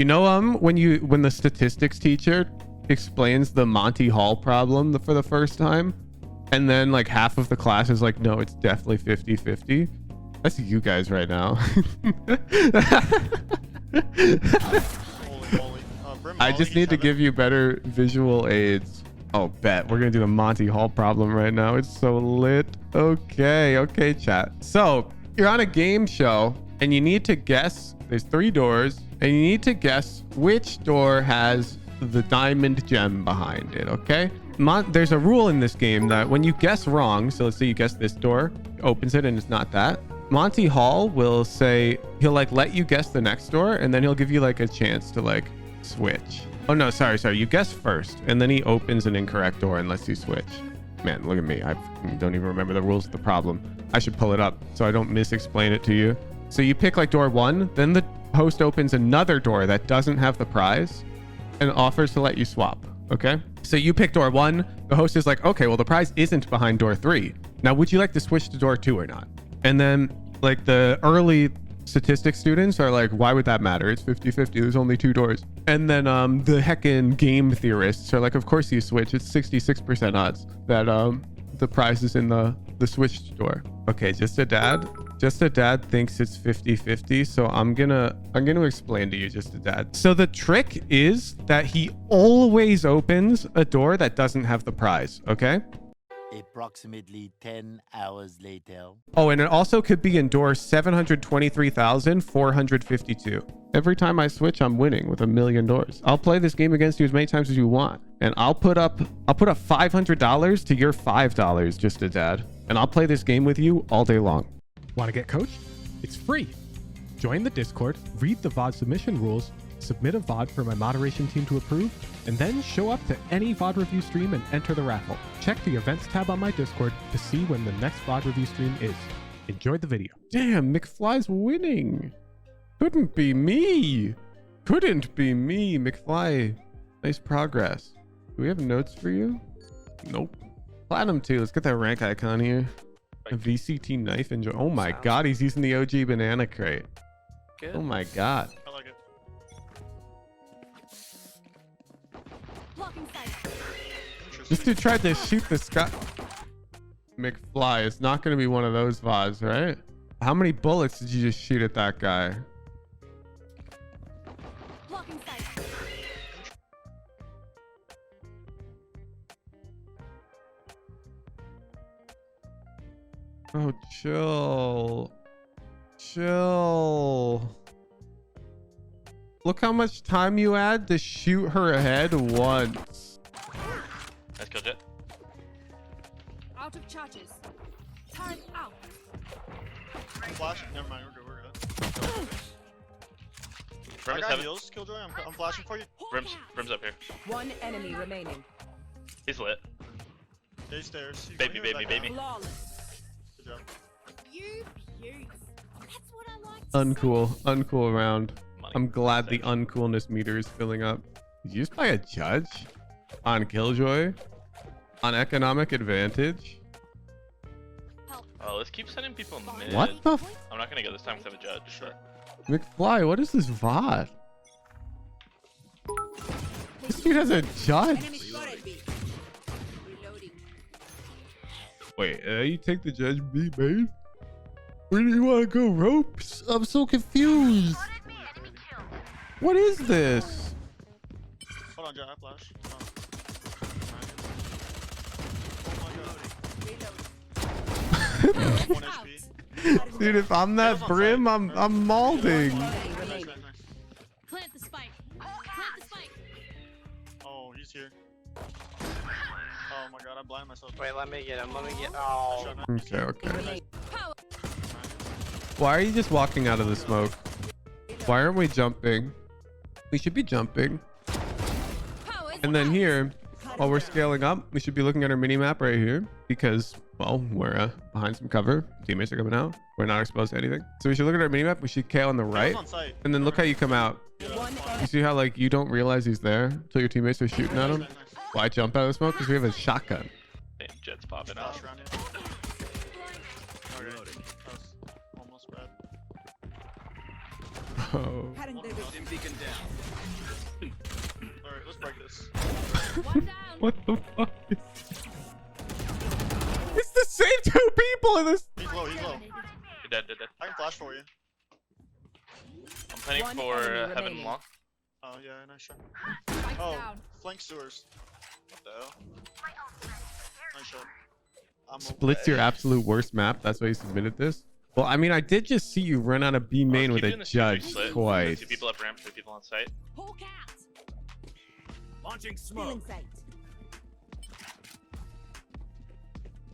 You know, when the statistics teacher explains the Monty Hall problem for the first time, and then like half of the class is like, no, it's definitely 50-50. That's you guys right now. Holy. I just need to give you better visual aids. Oh, bet. We're going to do the Monty Hall problem right now. It's so lit. Okay, chat. So you're on a game show and you need to guess. There's 3 doors and you need to guess which door has the diamond gem behind it. Okay. There's a rule in this game that when you guess wrong, so let's say you guess this door, opens it and it's not that, Monty Hall will say, he'll like let you guess the next door and then he'll give you like a chance to like switch. Oh no, sorry. You guess first and then he opens an incorrect door and lets you switch. Man, look at me. I don't even remember the rules of the problem. I should pull it up so I don't mis-explain it to you. So you pick like door 1, then the host opens another door that doesn't have the prize and offers to let you swap. Okay. So you pick door 1. The host is like, okay, well, the prize isn't behind door 3. Now, would you like to switch to door 2 or not? And then like the early statistics students are like, why would that matter? It's 50-50. There's only 2 doors. And then the heckin' game theorists are like, of course you switch. It's 66% odds that the prize is in the switched door. Okay, just a dad thinks it's 50-50. So I'm gonna explain to you, just a dad. So the trick is that he always opens a door that doesn't have the prize. Okay. Approximately 10 hours later. Oh, and it also could be in door 723,452. Every time I switch, I'm winning with 1,000,000 doors. I'll play this game against you as many times as you want, and I'll put up $500 to your $5, just a dad, and I'll play this game with you all day long. Want to get coached? It's free. Join the Discord, read the VOD submission rules, submit a VOD for my moderation team to approve, and then show up to any VOD review stream and enter the raffle. Check the events tab on my Discord to see when the next VOD review stream is. Enjoy the video. Damn, McFly's winning. Couldn't be me. McFly. Nice progress. Do we have notes for you? Nope. Platinum 2. Let's get that rank icon here. A VCT knife. Enjoy. Oh my god, he's using the OG banana crate. Good. Oh my god. I like it. This dude tried to shoot the sky. McFly, it's not going to be one of those VODs, right? How many bullets did you just shoot at that guy? Oh, chill. Look how much time you had to shoot her ahead once. Nice kill, Jet. Out of charges. Time out. Flash. Never mind. We're good. Brim I is got heaven. heals, Killjoy. I'm flashing for you. Brim's up here. One enemy remaining. He's lit. Day stairs. You Baby, go here, baby, back baby. down. Flawless. Good job. That's what I like. Uncool round. Money. I'm glad the Thanks. uncoolness meter is filling up. Used by a judge? On Killjoy? On economic advantage? Oh, let's keep sending people in mid. What the I'm not gonna go this time because I have a judge. Sure. McFly, what is this VOD? This dude has a judge. Wait, you take the judge B, babe? Where do you want to go, ropes? I'm so confused. What is this? Hold on, Jet. I flash. Oh my god. 1 HP. Dude, if I'm that Brim, I'm malding. Nice. Plant the spike. Oh, he's here. Oh my god, I blind myself. Wait, let me get him. Oh. Okay. Why are you just walking out of the smoke? Why aren't we jumping? We should be jumping. And then here, while we're scaling up, we should be looking at our mini map right here because, well, we're behind some cover. Teammates are coming out. We're not exposed to anything. So we should look at our mini map. We should KO on the right. On site. And then look how you come out. You see how like you don't realize he's there until your teammates are shooting at him? Why jump out of the smoke? Because we have a shotgun. Damn, Jet's popping out. Flash around you. Okay. That was almost bad. Bro. Alright, let's break this. One down. What the fuck is... It's the same two people in this. He's low, he's low. You're dead, dead, dead. I can flash for you. I'm planning One for enemy heaven remaining. long. Oh, yeah, nice shot. Spike's Oh, down. flank sewers. What the hell? Nice shot. I'm Split's okay. your absolute worst map. That's why you submitted this. Well, I mean, I did just see you run out of B main with Keep a doing the judge C3 split. twice. 2 people up ramp, 3 people on site. Hawk out. Launching Stealing sight.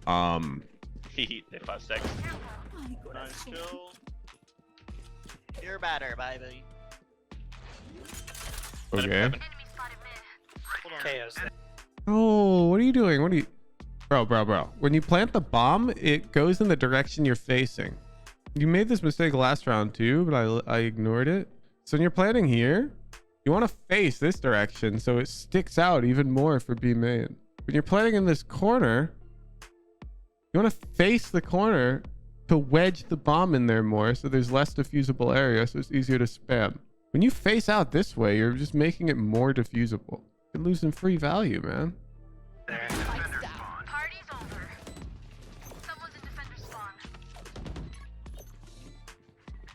Hehe, they 5 seconds. Nice kill. You're better, baby. Okay. Hold on. Chaos. Oh, what are you doing? What are you... Bro. When you plant the bomb, it goes in the direction you're facing. You made this mistake last round too, but I ignored it. So when you're planting here, you want to face this direction so it sticks out even more for B main. When you're planting in this corner, you want to face the corner to wedge the bomb in there more so there's less diffusable area so it's easier to spam. When you face out this way, you're just making it more diffusable. You're losing free value, man. Spike's down. Party's over. Someone's in defender spawn.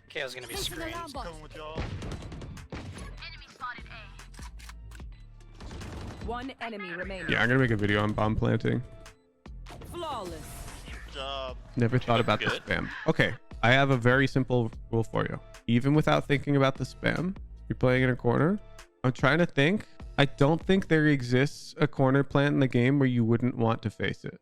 Chaos gonna be Placing screened. alarm bot. Coming with y'all. Enemy spotted A. One enemy remaining. Yeah, I'm gonna make a video on bomb planting. Flawless. Good job. Never thought look about the good. spam. Okay, I have a very simple rule for you. Even without thinking about the spam, you're playing in a corner. I'm trying to think. I don't think there exists a corner plant in the game where you wouldn't want to face it.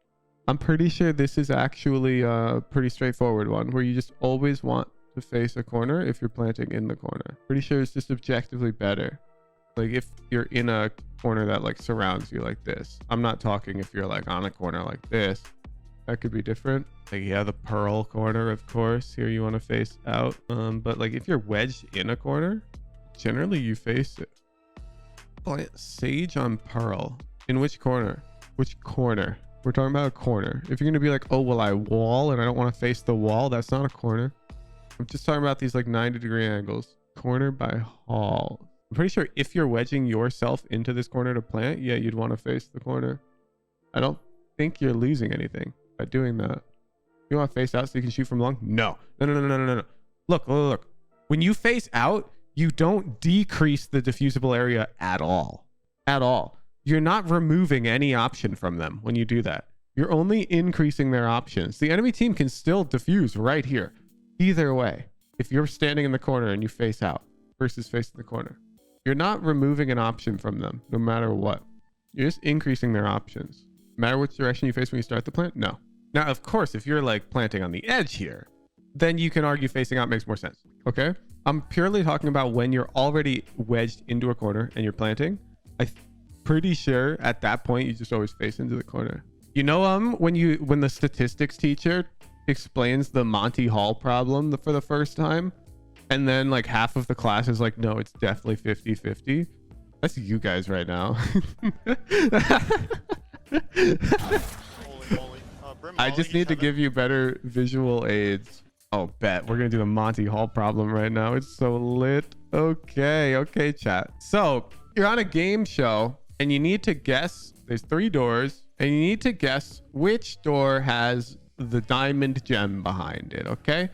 I'm pretty sure this is actually a pretty straightforward one where you just always want to face a corner if you're planting in the corner. Pretty sure it's just objectively better. Like if you're in a corner that like surrounds you like this. I'm not talking if you're like on a corner like this. That could be different. Like yeah, the pearl corner, of course. Here you want to face out. But like if you're wedged in a corner, generally you face it. Plant sage on pearl. In which corner? Which corner? We're talking about a corner. If you're gonna be like, oh well, I wall and I don't want to face the wall, that's not a corner. I'm just talking about these like 90-degree angles. Corner by hall. I'm pretty sure if you're wedging yourself into this corner to plant, yeah, you'd want to face the corner. I don't think you're losing anything by doing that. You want to face out so you can shoot from long? No. No. Look. When you face out, you don't decrease the diffusable area at all. At all. You're not removing any option from them when you do that. You're only increasing their options. The enemy team can still diffuse right here. Either way, if you're standing in the corner and you face out versus facing the corner, you're not removing an option from them no matter what. You're just increasing their options. No matter which direction you face when you start the plant? No. Now, of course, if you're like planting on the edge here, then you can argue facing out makes more sense. Okay? I'm purely talking about when you're already wedged into a corner and you're planting. I'm pretty sure at that point you just always face into the corner. You know, when the statistics teacher explains the Monty Hall problem for the first time, and then like half of the class is like, no, it's definitely 50-50. That's you guys right now. Holy moly. Brim I Molly, just he's need to heaven. give you better visual aids. Oh, bet. We're going to do the Monty Hall problem right now. It's so lit. Okay, chat. So you're on a game show and you need to guess. There's 3 doors and you need to guess which door has the diamond gem behind it. Okay.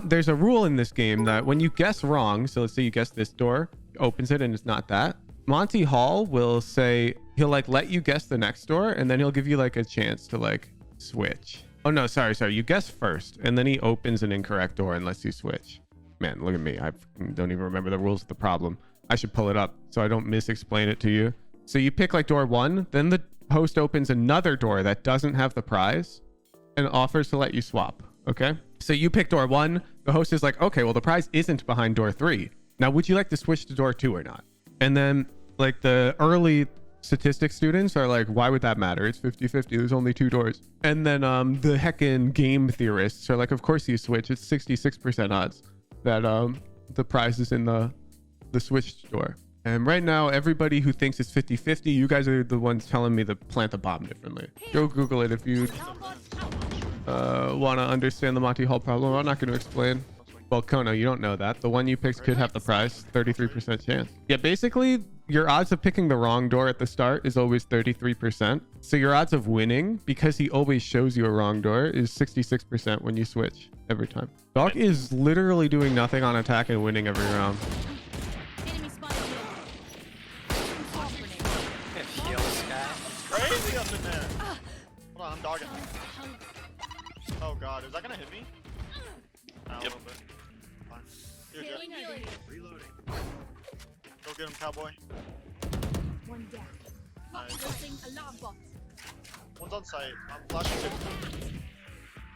There's a rule in this game that when you guess wrong, so let's say you guess this door, opens it and it's not that, Monty Hall will say, he'll like let you guess the next door and then he'll give you like a chance to like switch. Oh no, sorry. You guess first and then he opens an incorrect door and lets you switch. Man, look at me. I don't even remember the rules of the problem. I should pull it up so I don't mis-explain it to you. So you pick like door 1, then the host opens another door that doesn't have the prize and offers to let you swap. Okay. So you pick door 1. The host is like, okay, well, the prize isn't behind door 3. Now, would you like to switch to door 2 or not? And then like the early statistics students are like, why would that matter? It's 50-50. There's only 2 doors. And then the heckin' game theorists are like, of course you switch. It's 66% odds that the prize is in the switched door. And right now, everybody who thinks it's 50-50, you guys are the ones telling me to plant the bomb differently. Go Google it if you Alarm bot out. want to understand the Monty Hall problem. I'm not going to explain. Well, Kono, you don't know that. The one you picked could have the prize. 33% chance. Yeah, basically, your odds of picking the wrong door at the start is always 33%. So your odds of winning, because he always shows you a wrong door, is 66% when you switch every time. Dog is literally doing nothing on attack and winning every round. Enemy spotted mid. Softening. Good heal, Sky. Crazy up in there. Hold on, I'm dogging. Oh god, is that gonna hit me? A little bit. Fine. You're good. Healing. Reloading. Go get him, cowboy. One down. Nice. Placing alarm bot. One's on site. I'm flashing him.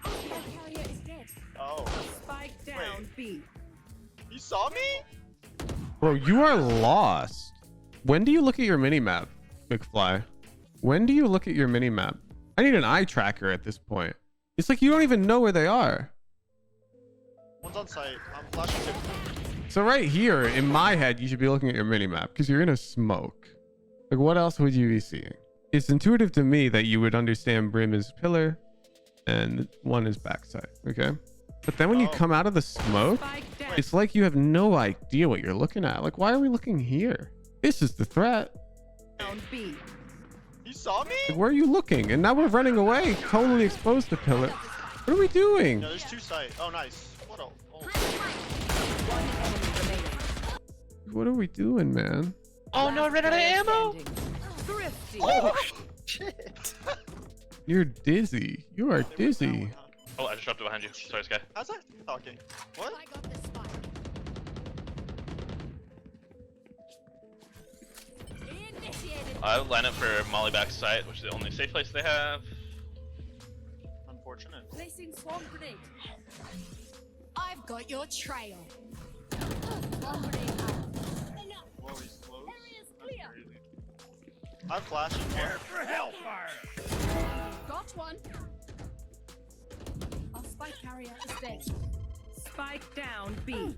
Spike carrier is dead. Oh. Spike down B. He saw me? Bro, you are lost. When do you look at your minimap, McFly? When do you look at your minimap? I need an eye tracker at this point. It's like you don't even know where they are. One's on site. I'm flashing him. So right here, in my head, you should be looking at your minimap because you're in a smoke. Like, what else would you be seeing? It's intuitive to me that you would understand Brim is pillar and one is backside, okay? But then when you come out of the smoke, Spike down. it's like you have no idea what you're looking at. Like, why are we looking here? This is the threat. Down B. He saw me? Like, where are you looking? And now we're running away, totally exposed to pillar. What are we doing? Yeah, there's two sites. Oh, nice. What a... Oh. One enemy remaining. What are we doing, man? Oh no, I ran out of ammo! Thrifty. Oh, shit. You're dizzy. You are dizzy. Oh, I just dropped it behind you. Sorry, Sky. How's that talking? What? I got the spike. Initiated. I line up for Molly back site, which is the only safe place they have. Unfortunate. Placing swarm grenade. I've got your trail. Swarm grenade out. Whoa, he's close. Area is That's clear. crazy. I'm flashing. Prepare for hellfire. Got one. Our spike carrier is dead. Spike down B.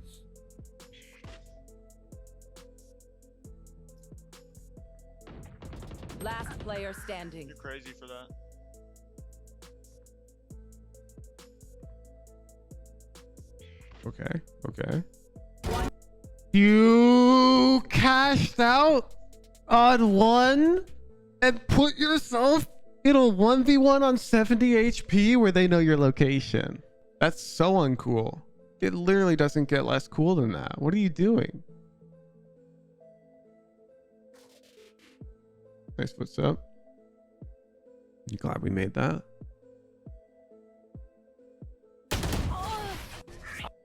Last player standing. You're crazy for that. Okay, okay. You cashed out on one and put yourself in a 1v1 on 70 HP where they know your location. That's so uncool. It literally doesn't get less cool than that. What are you doing? Nice, what's up? You glad we made that?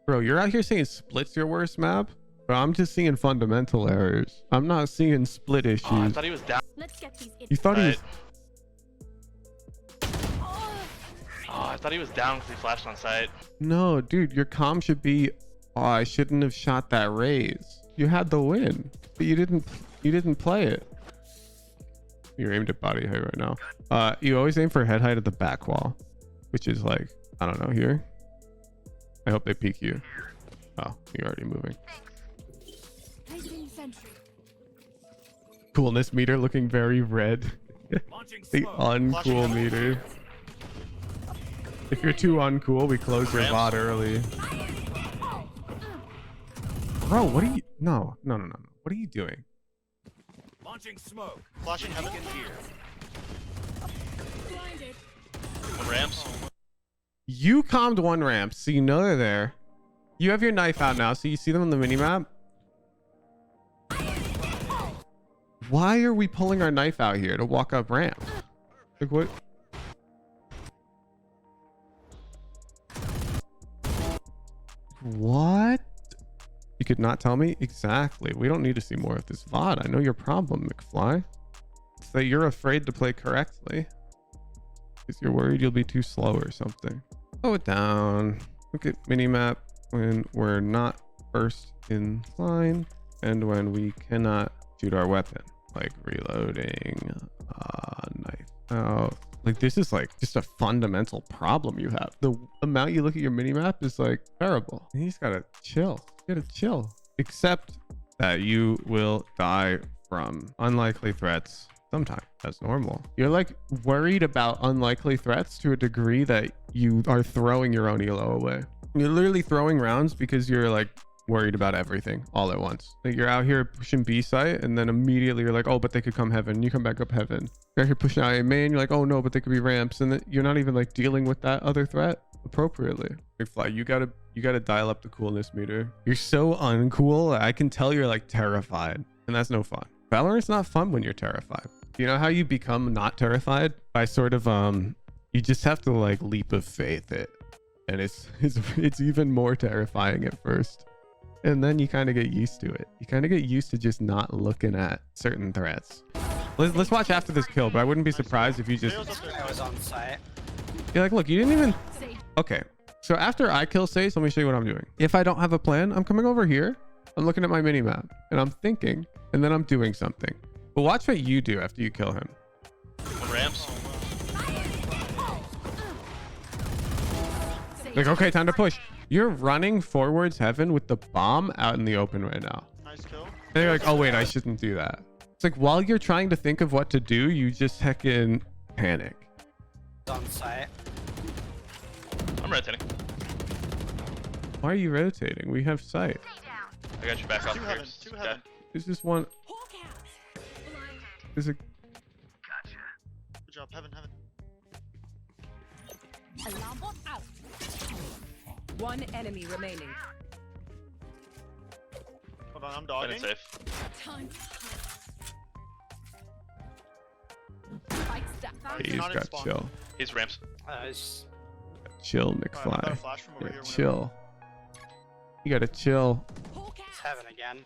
Bro, you're out here saying split's your worst map? Bro, I'm just seeing fundamental errors. I'm not seeing split issues. Oh, I thought he was down. Let's get these You thought he was... Oh, I thought he was down because he flashed on site. No, dude, your comm should be, oh, I shouldn't have shot that raise. You had the win, but you didn't play it. You're aimed at body height right now. You always aim for head height at the back wall, which is like, I don't know, here. I hope they peek you. Oh, you're already moving. placing sentry. Coolness meter looking very red. Launching The smoke. uncool meter. If you're too uncool, we close your VOD early. Bro, what are you... No. What are you doing? Launching smoke. Flashing heaven. Blinded. One ramps. You calmed one ramp, so you know they're there. You have your knife out now, so you see them on the minimap. Why are we pulling our knife out here to walk up ramp? Like what? What? You could not tell me? Exactly. We don't need to see more of this VOD. I know your problem, McFly. It's that you're afraid to play correctly. Because you're worried you'll be too slow or something. Slow it down. Look at minimap when we're not first in line and when we cannot shoot our weapon. Like reloading, knife out. Like this is like just a fundamental problem you have. The amount you look at your minimap is like terrible. You just gotta chill. You gotta chill. Except that you will die from unlikely threats sometime. That's normal. You're like worried about unlikely threats to a degree that you are throwing your own elo away. You're literally throwing rounds because you're like worried about everything all at once. Like you're out here pushing B site and then immediately you're like, oh, but they could come heaven. You come back up heaven. You're out here pushing out A main. You're like, oh no, but they could be ramps. And then you're not even like dealing with that other threat appropriately. Big Fly, you gotta dial up the coolness meter. You're so uncool. I can tell you're like terrified, and that's no fun. Valorant's not fun when you're terrified. You know how you become not terrified? By sort of you just have to like leap of faith it, and it's even more terrifying at first, and then you kind of get used to it. You kind of get used to just not looking at certain threats. Let's watch after this kill, but I wouldn't be surprised if you just I was on site. you're like, look, you didn't even. Okay, so after I kill Sage, let me show you what I'm doing. If I don't have a plan, I'm coming over here. I'm looking at my mini map and I'm thinking, and then I'm doing something. But watch what you do after you kill him. Ramps. Like, okay, time to push. You're running forwards heaven with the bomb out in the open right now. Nice kill. And you're like, oh wait, I shouldn't do that. It's like while you're trying to think of what to do, you just heckin' panic. On site. I'm rotating. Why are you rotating? We have sight. I got your back off Two here. heaven. Two heaven. There's just one. There's a. Good job. Heaven. Heaven. Alarm bot out. One enemy remaining. Hold on, I'm And dogging. it's safe. Time. Spike stack. He's not in got spawn. chill. He's ramps. Chill, Alright, I got a McFly. flash from over Yeah, here. whenever. chill. You gotta chill. It's heaven again.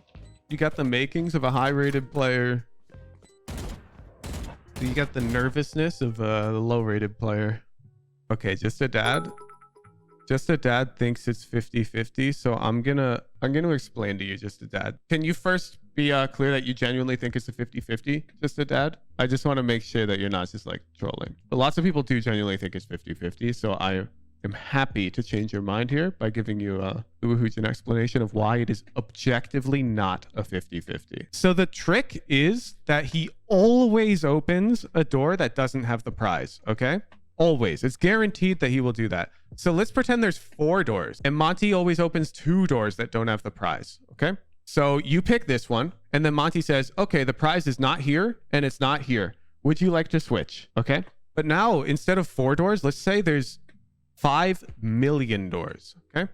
You got the makings of a high-rated player. You got the nervousness of a low-rated player. Okay, just a dad. Just a dad thinks it's 50-50, so I'm gonna explain to you, just a dad. Can you first be clear that you genuinely think it's a 50-50, just a dad? I just want to make sure that you're not just like trolling. But lots of people do genuinely think it's 50-50, so I am happy to change your mind here by giving you an explanation of why it is objectively not a 50-50. So the trick is that he always opens a door that doesn't have the prize, okay? Always. It's guaranteed that he will do that. So let's pretend there's 4 doors and Monty always opens 2 doors that don't have the prize, okay? So you pick this one and then Monty says, okay, the prize is not here and it's not here. Would you like to switch? Okay. But now instead of 4 doors, let's say there's 5 million doors, okay? ...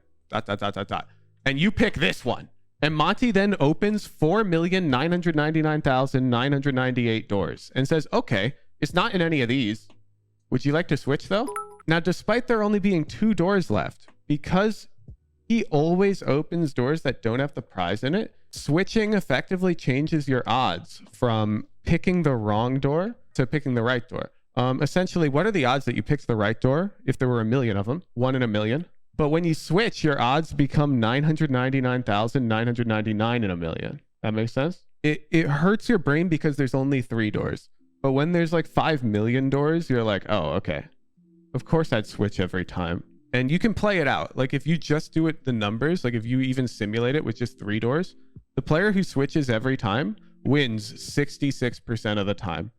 And you pick this one. And Monty then opens 4,999,998 doors and says, okay, it's not in any of these. Would you like to switch though? Now, despite there only being 2 doors left, because he always opens doors that don't have the prize in it, switching effectively changes your odds from picking the wrong door to picking the right door. Essentially, what are the odds that you picked the right door if there were a million of them? 1 in a million. But when you switch, your odds become 999,999 in a million. That makes sense? It hurts your brain because there's only 3 doors. But when there's like 5 million doors, you're like, oh, okay. Of course I'd switch every time. And you can play it out. Like if you just do it the numbers, like if you even simulate it with just 3 doors, the player who switches every time wins 66% of the time.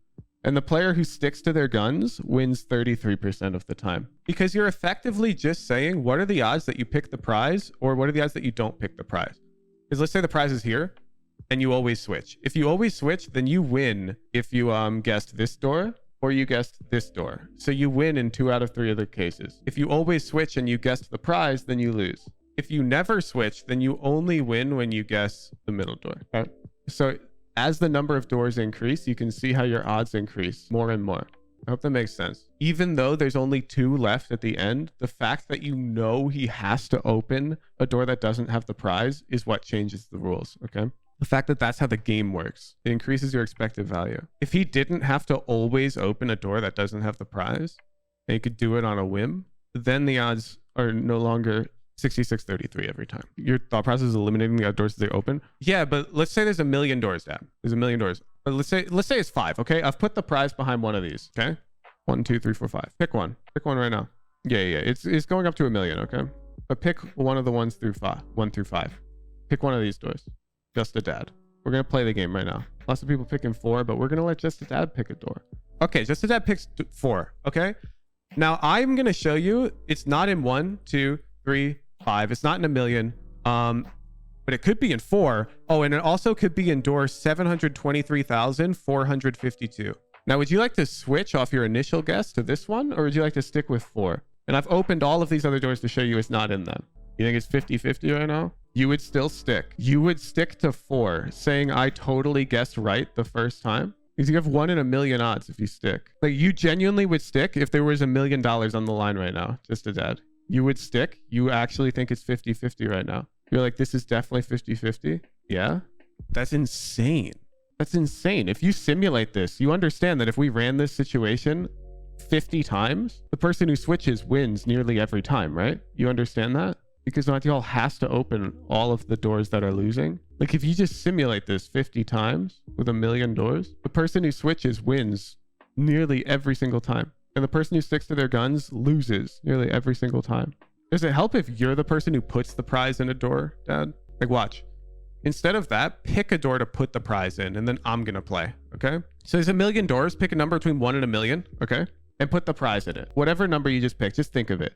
And the player who sticks to their guns wins 33% of the time. Because you're effectively just saying, what are the odds that you pick the prize, or what are the odds that you don't pick the prize? Because let's say the prize is here and you always switch. If you always switch, then you win if you guessed this door or you guessed this door. So you win in 2 out of 3 other cases. If you always switch and you guessed the prize, then you lose. If you never switch, then you only win when you guess the middle door. Okay? So as the number of doors increase, you can see how your odds increase more and more. I hope that makes sense. Even though there's only 2 left at the end, the fact that you know he has to open a door that doesn't have the prize is what changes the rules, okay? The fact that that's how the game works, it increases your expected value. If he didn't have to always open a door that doesn't have the prize, and he could do it on a whim, then the odds are no longer 66-33 every time. Your thought process is eliminating the doors that they open. Yeah, but let's say there's a million doors, Dad. There's a million doors. But let's say it's 5, okay? I've put the prize behind one of these, okay? 1, 2, 3, 4, 5. Pick one. Pick one right now. Yeah. It's going up to a million, okay? But pick one of the ones through 5. 1 through 5. Pick one of these doors. Just a Dad. We're gonna play the game right now. Lots of people picking 4, but we're gonna let Just a Dad pick a door. Okay, Just a Dad picks 4. Okay. Now I'm gonna show you it's not in 1, 2, 3, 5. It's not in a million. But it could be in 4. Oh, and it also could be in door 723,452. Now, would you like to switch off your initial guess to this one, or would you like to stick with 4? And I've opened all of these other doors to show you it's not in them. You think it's 50-50 right now? You would still stick. You would stick to 4, saying I totally guessed right the first time. Because you have 1 in a million odds if you stick. Like, you genuinely would stick if there was $1 million on the line right now, just a dad. You would stick. You actually think it's 50-50 right now. You're like, this is definitely 50-50. Yeah. That's insane. That's insane. If you simulate this, you understand that if we ran this situation 50 times, the person who switches wins nearly every time, right? You understand that? Because Monty Hall has to open all of the doors that are losing. Like, if you just simulate this 50 times with $1 million doors, the person who switches wins nearly every single time. And the person who sticks to their guns loses nearly every single time. Does it help if you're the person who puts the prize in a door, Dad? Like, watch. Instead of that, pick a door to put the prize in, and then I'm going to play, okay? So there's $1 million doors. Pick a number between 1 and 1 million, okay? And put the prize in it. Whatever number you just pick, just think of it.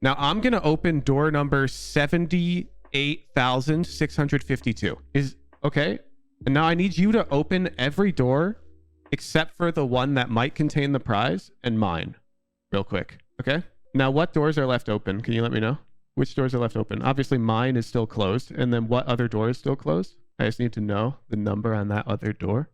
Now, I'm going to open door number 78,652. Is okay? And now I need you to open every door except for the one that might contain the prize and mine real quick, okay? Now, what doors are left open? Can you let me know? Which doors are left open? Obviously, mine is still closed. And then what other door is still closed? I just need to know the number on that other door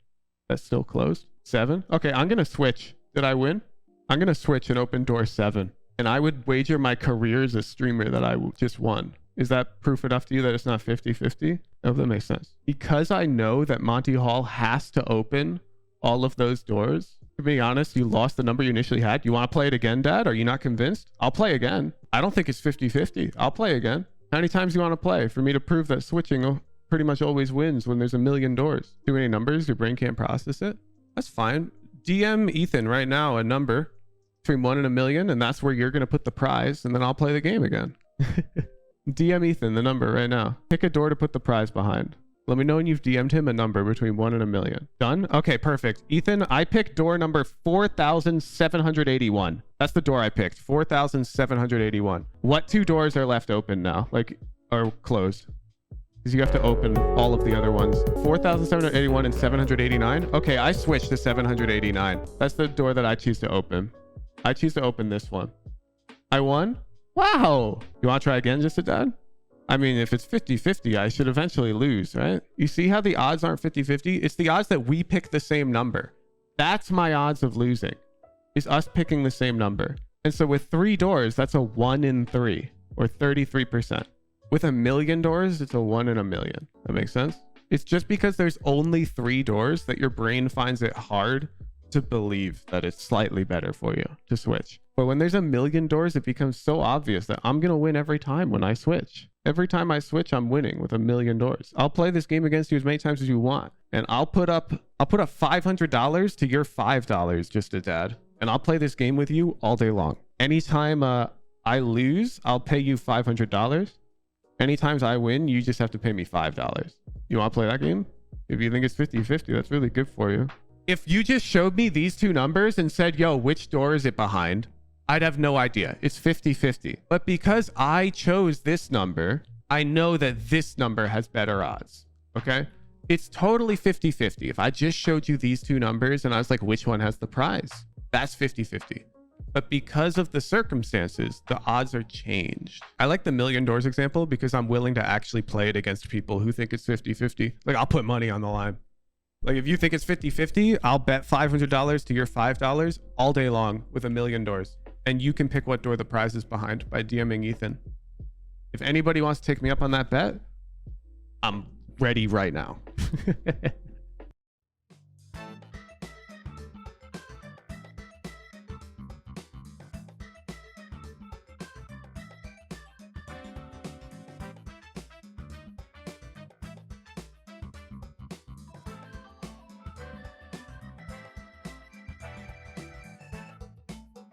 that's still closed. 7? Okay, I'm going to switch. Did I win? I'm going to switch and open door 7. And I would wager my career as a streamer that I just won. Is that proof enough to you that it's not 50-50? I hope that makes sense. Because I know that Monty Hall has to open all of those doors. To be honest, you lost the number you initially had. You want to play it again, Dad? Are you not convinced? I'll play again. I don't think it's 50-50. I'll play again. How many times do you want to play for me to prove that switching pretty much always wins when there's $1 million doors? Too many numbers, your brain can't process it? That's fine. DM Ethan right now a number between 1 and 1 million, and that's where you're going to put the prize, and then I'll play the game again. DM Ethan the number right now. Pick a door to put the prize behind. Let me know when you've DM'd him a number between 1 and 1 million. Done? Okay, perfect. Ethan, I picked door number 4,781. That's the door I picked. 4,781. What 2 doors are left open now? Like, are closed? Because you have to open all of the other ones. 4,781 and 789. Okay, I switched to 789. That's the door that I choose to open. I choose to open this one. I won? Wow. You want to try again, just a dad? I mean, if it's 50-50, I should eventually lose, right? You see how the odds aren't 50-50? It's the odds that we pick the same number. That's my odds of losing, is us picking the same number. And so with 3 doors, that's a 1 in 3, or 33%. With 1 million doors, it's a 1 in 1 million. That makes sense? It's just because there's only 3 doors that your brain finds it hard to believe that it's slightly better for you to switch. But when there's 1 million doors, it becomes so obvious that I'm going to win every time when I switch. Every time I switch, I'm winning with 1 million doors. I'll play this game against you as many times as you want. And I'll put up $500 to your $5, just a dad. And I'll play this game with you all day long. Anytime I lose, I'll pay you $500. Anytime I win, you just have to pay me $5. You want to play that game? If you think it's 50-50, that's really good for you. If you just showed me these 2 numbers and said, yo, which door is it behind? I'd have no idea. It's 50-50. But because I chose this number, I know that this number has better odds. Okay? It's totally 50-50. If I just showed you these 2 numbers and I was like, which one has the prize? That's 50-50. But because of the circumstances, the odds are changed. I like the $1 million doors example because I'm willing to actually play it against people who think it's 50-50. Like, I'll put money on the line. Like, if you think it's 50-50, I'll bet $500 to your $5 all day long with $1 million doors. And you can pick what door the prize is behind by DMing Ethan. If anybody wants to take me up on that bet, I'm ready right now.